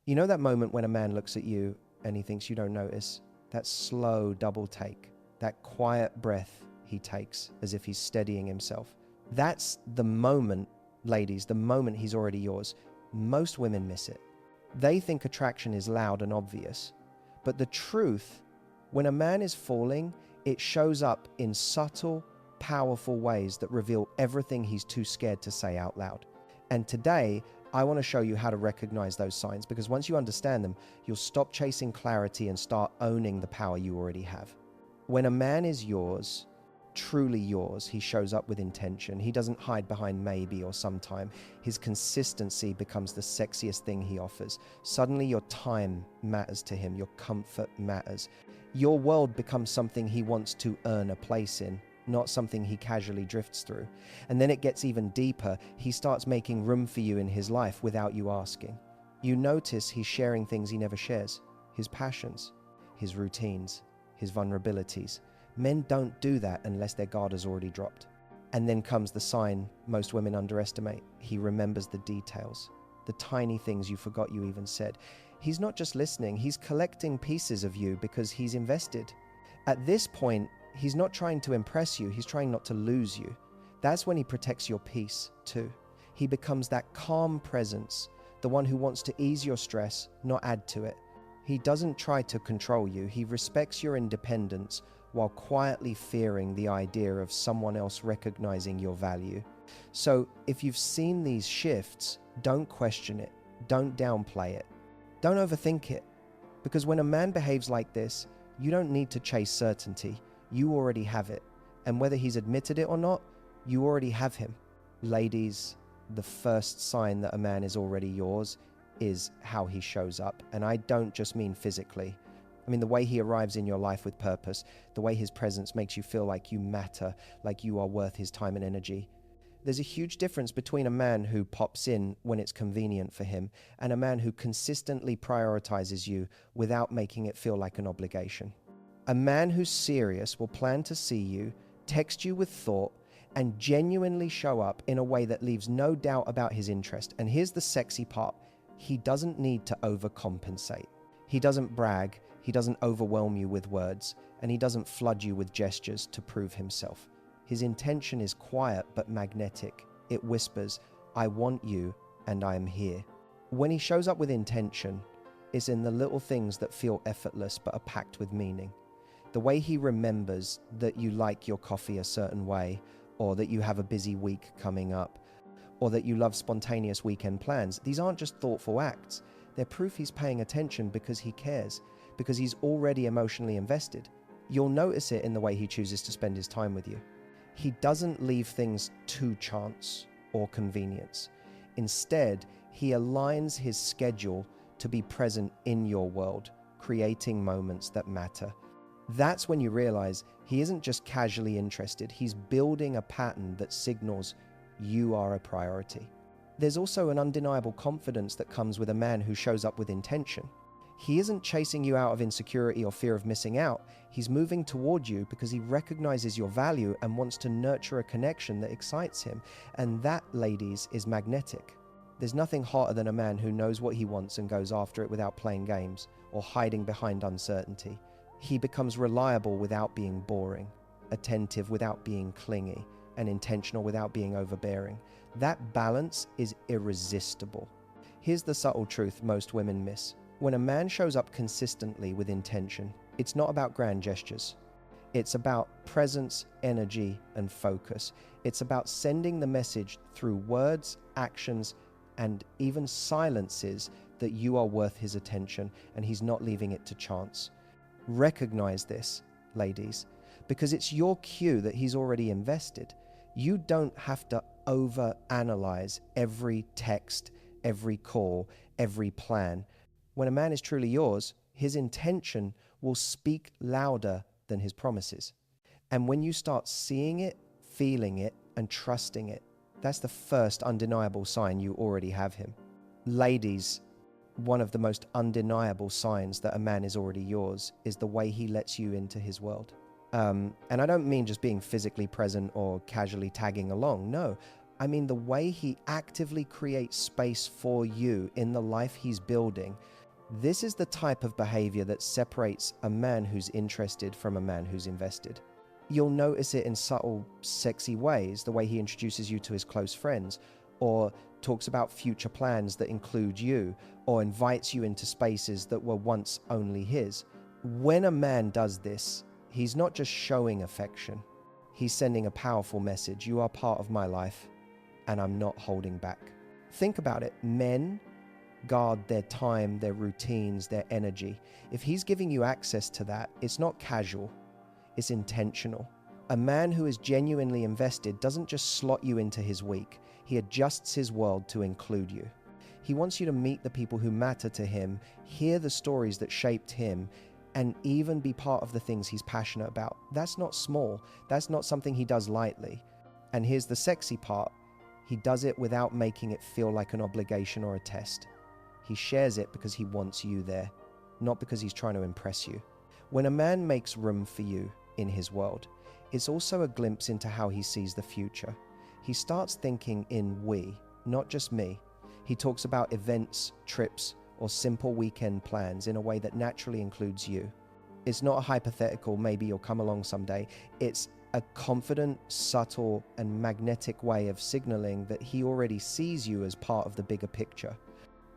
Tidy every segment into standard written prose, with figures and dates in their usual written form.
You know that moment when a man looks at you and he thinks you don't notice? That slow double take, that quiet breath he takes as if he's steadying himself. That's the moment, ladies, the moment he's already yours. Most women miss it. They think attraction is loud and obvious. But the truth, when a man is falling, it shows up in subtle, powerful ways that reveal everything he's too scared to say out loud. And today, I want to show you how to recognize those signs, because once you understand them, you'll stop chasing clarity and start owning the power you already have. When a man is yours, truly yours, he shows up with intention. He doesn't hide behind maybe or sometime. His consistency becomes the sexiest thing he offers. Suddenly your time matters to him. Your comfort matters. Your world becomes something he wants to earn a place in, not something he casually drifts through. And then it gets even deeper. He starts making room for you in his life without you asking. You notice he's sharing things he never shares. His passions, his routines, his vulnerabilities. Men don't do that unless their guard has already dropped. And then comes the sign most women underestimate. He remembers the details, the tiny things you forgot you even said. He's not just listening, he's collecting pieces of you because he's invested. At this point, he's not trying to impress you, he's trying not to lose you. That's when he protects your peace too. He becomes that calm presence, the one who wants to ease your stress, not add to it. He doesn't try to control you, he respects your independence while quietly fearing the idea of someone else recognizing your value. So if you've seen these shifts, don't question it, don't downplay it, don't overthink it. Because when a man behaves like this, you don't need to chase certainty. You already have it. And whether he's admitted it or not, you already have him. Ladies, the first sign that a man is already yours is how he shows up. And I don't just mean physically. I mean the way he arrives in your life with purpose, the way his presence makes you feel like you matter, like you are worth his time and energy. There's a huge difference between a man who pops in when it's convenient for him and a man who consistently prioritizes you without making it feel like an obligation. A man who's serious will plan to see you, text you with thought, and genuinely show up in a way that leaves no doubt about his interest. And here's the sexy part. He doesn't need to overcompensate. He doesn't brag. He doesn't overwhelm you with words. And he doesn't flood you with gestures to prove himself. His intention is quiet but magnetic. It whispers, I want you and I am here. When he shows up with intention, it's in the little things that feel effortless but are packed with meaning. The way he remembers that you like your coffee a certain way, or that you have a busy week coming up, or that you love spontaneous weekend plans. These aren't just thoughtful acts. They're proof he's paying attention because he cares, because he's already emotionally invested. You'll notice it in the way he chooses to spend his time with you. He doesn't leave things to chance or convenience. Instead, he aligns his schedule to be present in your world, creating moments that matter. That's when you realize he isn't just casually interested, he's building a pattern that signals you are a priority. There's also an undeniable confidence that comes with a man who shows up with intention. He isn't chasing you out of insecurity or fear of missing out. He's moving toward you because he recognizes your value and wants to nurture a connection that excites him. And that, ladies, is magnetic. There's nothing hotter than a man who knows what he wants and goes after it without playing games or hiding behind uncertainty. He becomes reliable without being boring, attentive without being clingy, and intentional without being overbearing. That balance is irresistible. Here's the subtle truth most women miss. When a man shows up consistently with intention, it's not about grand gestures. It's about presence, energy, and focus. It's about sending the message through words, actions, and even silences that you are worth his attention and he's not leaving it to chance. Recognize this, ladies, because it's your cue that he's already invested. You don't have to overanalyze every text, every call, every plan. When a man is truly yours, his intention will speak louder than his promises. And when you start seeing it, feeling it, and trusting it, that's the first undeniable sign you already have him. Ladies, one of the most undeniable signs that a man is already yours is the way he lets you into his world. And I don't mean just being physically present or casually tagging along. No, I mean the way he actively creates space for you in the life he's building. This is the type of behavior that separates a man who's interested from a man who's invested. You'll notice it in subtle, sexy ways, the way he introduces you to his close friends, or talks about future plans that include you, or invites you into spaces that were once only his. When a man does this, he's not just showing affection. He's sending a powerful message. You are part of my life, and I'm not holding back. Think about it. Men guard their time, their routines, their energy. If he's giving you access to that, it's not casual, it's intentional. A man who is genuinely invested doesn't just slot you into his week. He adjusts his world to include you. He wants you to meet the people who matter to him, hear the stories that shaped him, and even be part of the things he's passionate about. That's not small. That's not something he does lightly. And here's the sexy part. He does it without making it feel like an obligation or a test. He shares it because he wants you there, not because he's trying to impress you. When a man makes room for you in his world, it's also a glimpse into how he sees the future. He starts thinking in we, not just me. He talks about events, trips, or simple weekend plans in a way that naturally includes you. It's not a hypothetical, maybe you'll come along someday. It's a confident, subtle, and magnetic way of signaling that he already sees you as part of the bigger picture.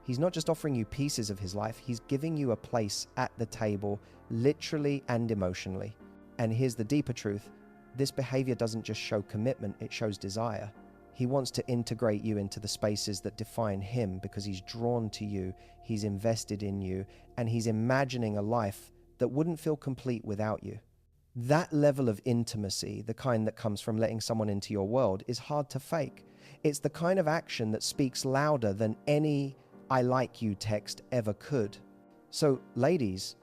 He's not just offering you pieces of his life, he's giving you a place at the table, literally and emotionally. And here's the deeper truth. This behavior doesn't just show commitment, it shows desire. He wants to integrate you into the spaces that define him because he's drawn to you, he's invested in you, and he's imagining a life that wouldn't feel complete without you. That level of intimacy, the kind that comes from letting someone into your world, is hard to fake. It's the kind of action that speaks louder than any "I like you" text ever could. So, ladies,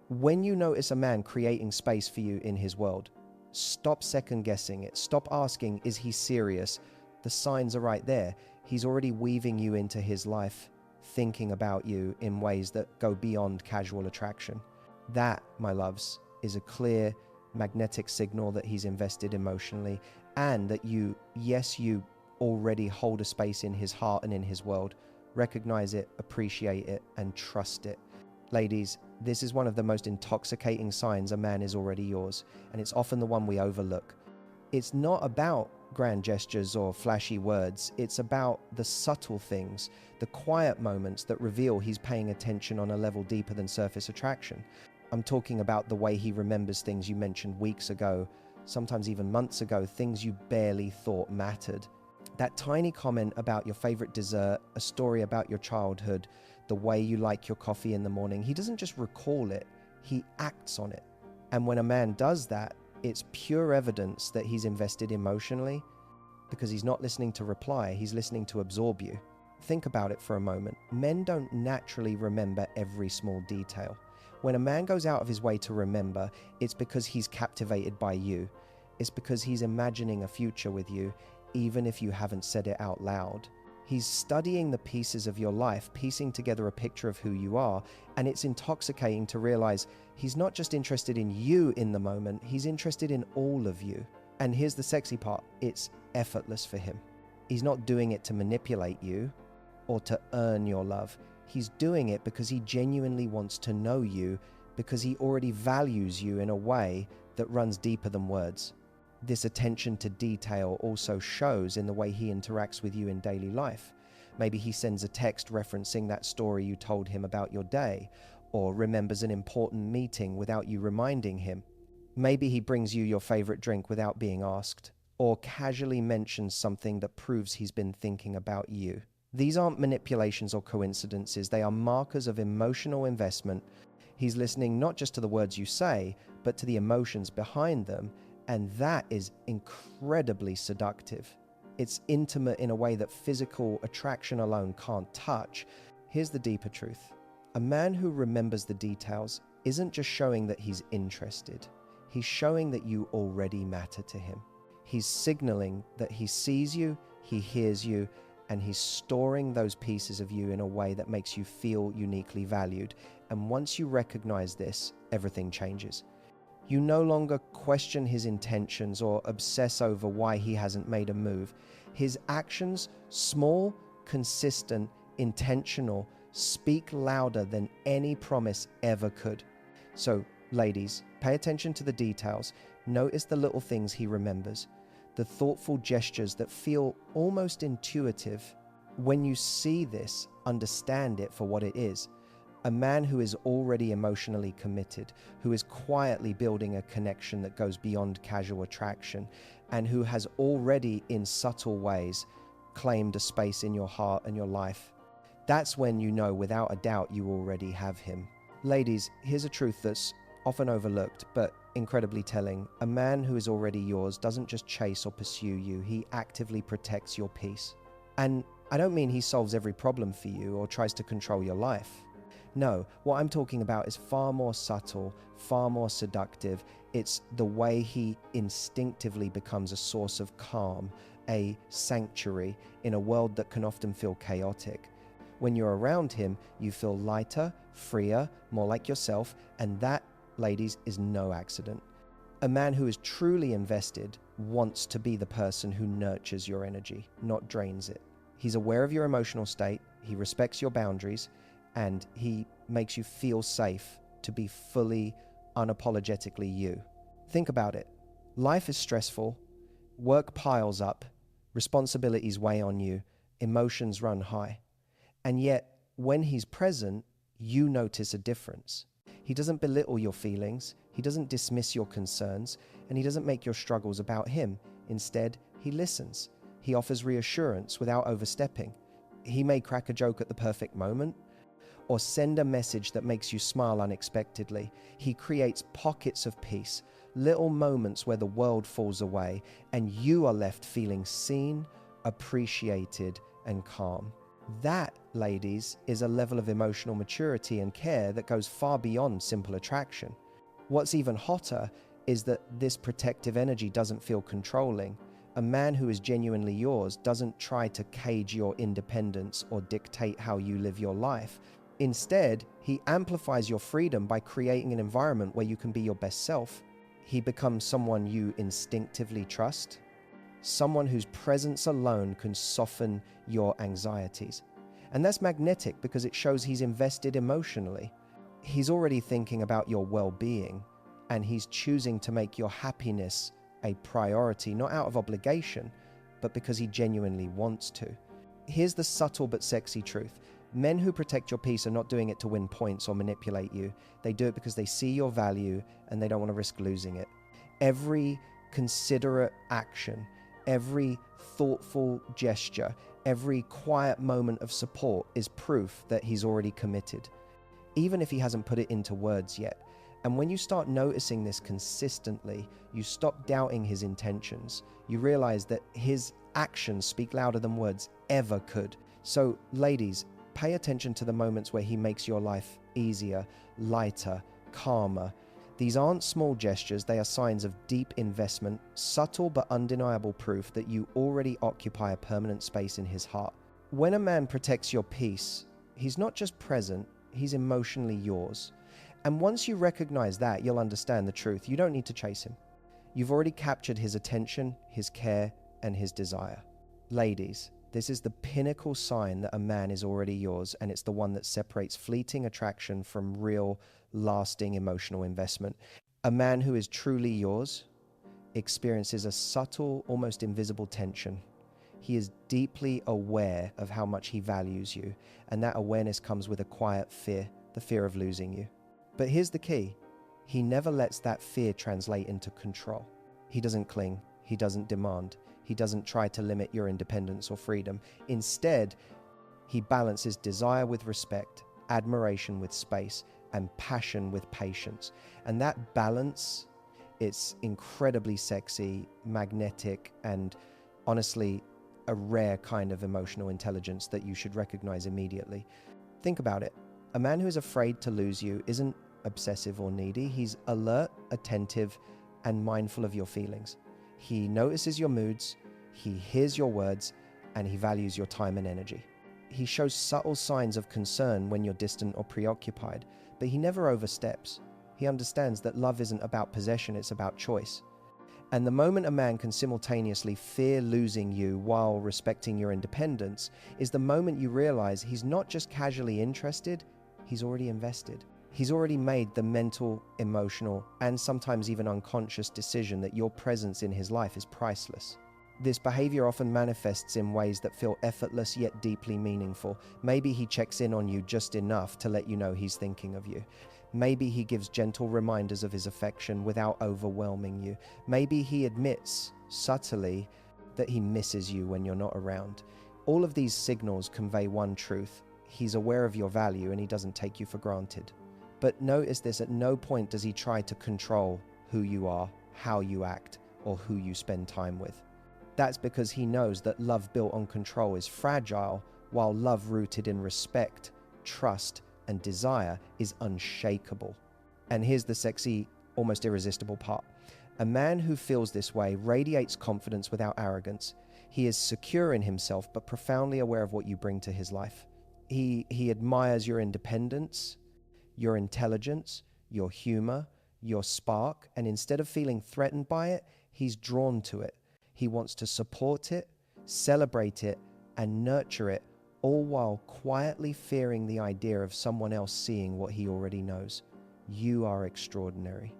when you notice a man creating space for you in his world, stop second guessing it. Stop asking, is he serious? The signs are right there. He's already weaving you into his life, thinking about you in ways that go beyond casual attraction. That, my loves, is a clear, magnetic signal that he's invested emotionally, and that you already hold a space in his heart and in his world. Recognize it, appreciate it, and trust it. Ladies, this is one of the most intoxicating signs a man is already yours, and it's often the one we overlook. It's not about grand gestures or flashy words. It's about the subtle things, the quiet moments that reveal he's paying attention on a level deeper than surface attraction. I'm talking about the way he remembers things you mentioned weeks ago, sometimes even months ago, things you barely thought mattered. That tiny comment about your favorite dessert, a story about your childhood, the way you like your coffee in the morning, he doesn't just recall it, he acts on it. And when a man does that, it's pure evidence that he's invested emotionally, because he's not listening to reply, he's listening to absorb you. Think about it for a moment. Men don't naturally remember every small detail. When a man goes out of his way to remember, it's because he's captivated by you. It's because he's imagining a future with you, even if you haven't said it out loud. He's studying the pieces of your life, piecing together a picture of who you are, and it's intoxicating to realize he's not just interested in you in the moment, he's interested in all of you. And here's the sexy part, it's effortless for him. He's not doing it to manipulate you or to earn your love. He's doing it because he genuinely wants to know you, because he already values you in a way that runs deeper than words. This attention to detail also shows in the way he interacts with you in daily life. Maybe he sends a text referencing that story you told him about your day, or remembers an important meeting without you reminding him. Maybe he brings you your favorite drink without being asked, or casually mentions something that proves he's been thinking about you. These aren't manipulations or coincidences, they are markers of emotional investment. He's listening not just to the words you say, but to the emotions behind them, and that is incredibly seductive. It's intimate in a way that physical attraction alone can't touch. Here's the deeper truth. A man who remembers the details isn't just showing that he's interested. He's showing that you already matter to him. He's signaling that he sees you, he hears you, and he's storing those pieces of you in a way that makes you feel uniquely valued. And once you recognize this, everything changes. You no longer question his intentions or obsess over why he hasn't made a move. His actions, small, consistent, intentional, speak louder than any promise ever could. So, ladies, pay attention to the details. Notice the little things he remembers, the thoughtful gestures that feel almost intuitive. When you see this, understand it for what it is. A man who is already emotionally committed, who is quietly building a connection that goes beyond casual attraction, and who has already, in subtle ways, claimed a space in your heart and your life. That's when you know without a doubt you already have him. Ladies, here's a truth that's often overlooked, but incredibly telling. A man who is already yours doesn't just chase or pursue you, he actively protects your peace. And I don't mean he solves every problem for you or tries to control your life. No, what I'm talking about is far more subtle, far more seductive. It's the way he instinctively becomes a source of calm, a sanctuary in a world that can often feel chaotic. When you're around him, you feel lighter, freer, more like yourself, and that, ladies, is no accident. A man who is truly invested wants to be the person who nurtures your energy, not drains it. He's aware of your emotional state, he respects your boundaries, and he makes you feel safe to be fully, unapologetically you. Think about it. Life is stressful, work piles up, responsibilities weigh on you, emotions run high. And yet, when he's present, you notice a difference. He doesn't belittle your feelings, he doesn't dismiss your concerns, and he doesn't make your struggles about him. Instead, he listens. He offers reassurance without overstepping. He may crack a joke at the perfect moment, or send a message that makes you smile unexpectedly. He creates pockets of peace, little moments where the world falls away, and you are left feeling seen, appreciated, and calm. That, ladies, is a level of emotional maturity and care that goes far beyond simple attraction. What's even hotter is that this protective energy doesn't feel controlling. A man who is genuinely yours doesn't try to cage your independence or dictate how you live your life. Instead, he amplifies your freedom by creating an environment where you can be your best self. He becomes someone you instinctively trust, someone whose presence alone can soften your anxieties. And that's magnetic because it shows he's invested emotionally. He's already thinking about your well-being, and he's choosing to make your happiness a priority, not out of obligation, but because he genuinely wants to. Here's the subtle but sexy truth. Men who protect your peace are not doing it to win points or manipulate you. They do it because they see your value and they don't want to risk losing it. Every considerate action, every thoughtful gesture, every quiet moment of support is proof that he's already committed, even if he hasn't put it into words yet. And when you start noticing this consistently, you stop doubting his intentions. You realize that his actions speak louder than words ever could. So, ladies, pay attention to the moments where he makes your life easier, lighter, calmer. These aren't small gestures, they are signs of deep investment, subtle but undeniable proof that you already occupy a permanent space in his heart. When a man protects your peace, he's not just present, he's emotionally yours. And once you recognize that, you'll understand the truth. You don't need to chase him. You've already captured his attention, his care, and his desire. Ladies, this is the pinnacle sign that a man is already yours, and it's the one that separates fleeting attraction from real, lasting emotional investment. A man who is truly yours experiences a subtle, almost invisible tension. He is deeply aware of how much he values you, and that awareness comes with a quiet fear, the fear of losing you. But here's the key. He never lets that fear translate into control. He doesn't cling. He doesn't demand. He doesn't try to limit your independence or freedom. Instead, he balances desire with respect, admiration with space, and passion with patience. And that balance, it's incredibly sexy, magnetic, and honestly, a rare kind of emotional intelligence that you should recognize immediately. Think about it. A man who is afraid to lose you isn't obsessive or needy. He's alert, attentive, and mindful of your feelings. He notices your moods, he hears your words, and he values your time and energy. He shows subtle signs of concern when you're distant or preoccupied, but he never oversteps. He understands that love isn't about possession, it's about choice. And the moment a man can simultaneously fear losing you while respecting your independence is the moment you realize he's not just casually interested, he's already invested. He's already made the mental, emotional, and sometimes even unconscious decision that your presence in his life is priceless. This behavior often manifests in ways that feel effortless yet deeply meaningful. Maybe he checks in on you just enough to let you know he's thinking of you. Maybe he gives gentle reminders of his affection without overwhelming you. Maybe he admits, subtly, that he misses you when you're not around. All of these signals convey one truth: he's aware of your value and he doesn't take you for granted. But notice this, at no point does he try to control who you are, how you act, or who you spend time with. That's because he knows that love built on control is fragile, while love rooted in respect, trust, and desire is unshakable. And here's the sexy, almost irresistible part. A man who feels this way radiates confidence without arrogance. He is secure in himself, but profoundly aware of what you bring to his life. He admires your independence, your intelligence, your humor, your spark, and instead of feeling threatened by it, he's drawn to it. He wants to support it, celebrate it, and nurture it, all while quietly fearing the idea of someone else seeing what he already knows. You are extraordinary.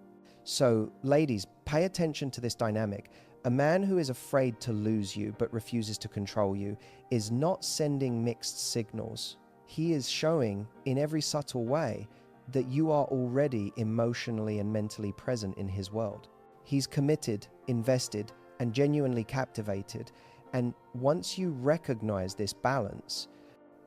So, ladies, pay attention to this dynamic. A man who is afraid to lose you but refuses to control you is not sending mixed signals. He is showing, in every subtle way, that you are already emotionally and mentally present in his world. He's committed, invested, and genuinely captivated. And once you recognize this balance,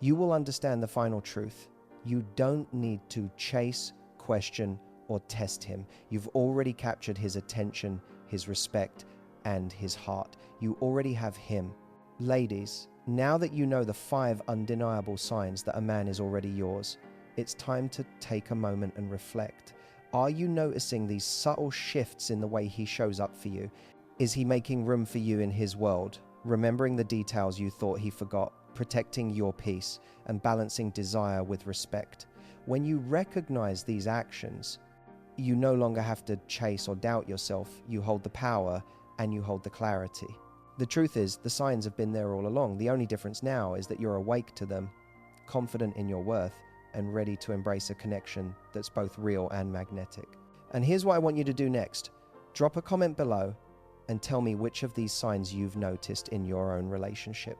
you will understand the final truth. You don't need to chase, question, or test him. You've already captured his attention, his respect, and his heart. You already have him. Ladies, now that you know the 5 undeniable signs that a man is already yours, it's time to take a moment and reflect. Are you noticing these subtle shifts in the way he shows up for you? Is he making room for you in his world, remembering the details you thought he forgot, protecting your peace, and balancing desire with respect? When you recognize these actions, you no longer have to chase or doubt yourself. You hold the power and you hold the clarity. The truth is, the signs have been there all along. The only difference now is that you're awake to them, confident in your worth, and ready to embrace a connection that's both real and magnetic. And here's what I want you to do next. Drop a comment below and tell me which of these signs you've noticed in your own relationship.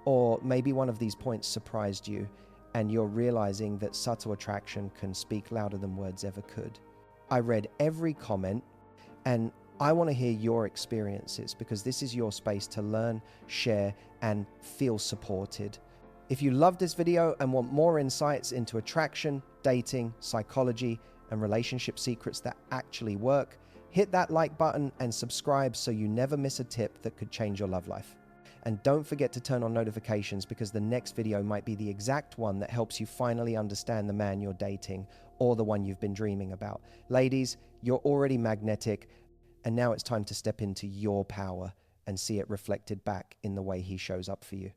Or maybe one of these points surprised you and you're realizing that subtle attraction can speak louder than words ever could. I read every comment and I want to hear your experiences, because this is your space to learn, share, and feel supported. If you loved this video and want more insights into attraction, dating, psychology, and relationship secrets that actually work, hit that like button and subscribe so you never miss a tip that could change your love life. And don't forget to turn on notifications, because the next video might be the exact one that helps you finally understand the man you're dating, or the one you've been dreaming about. Ladies, you're already magnetic, and now it's time to step into your power and see it reflected back in the way he shows up for you.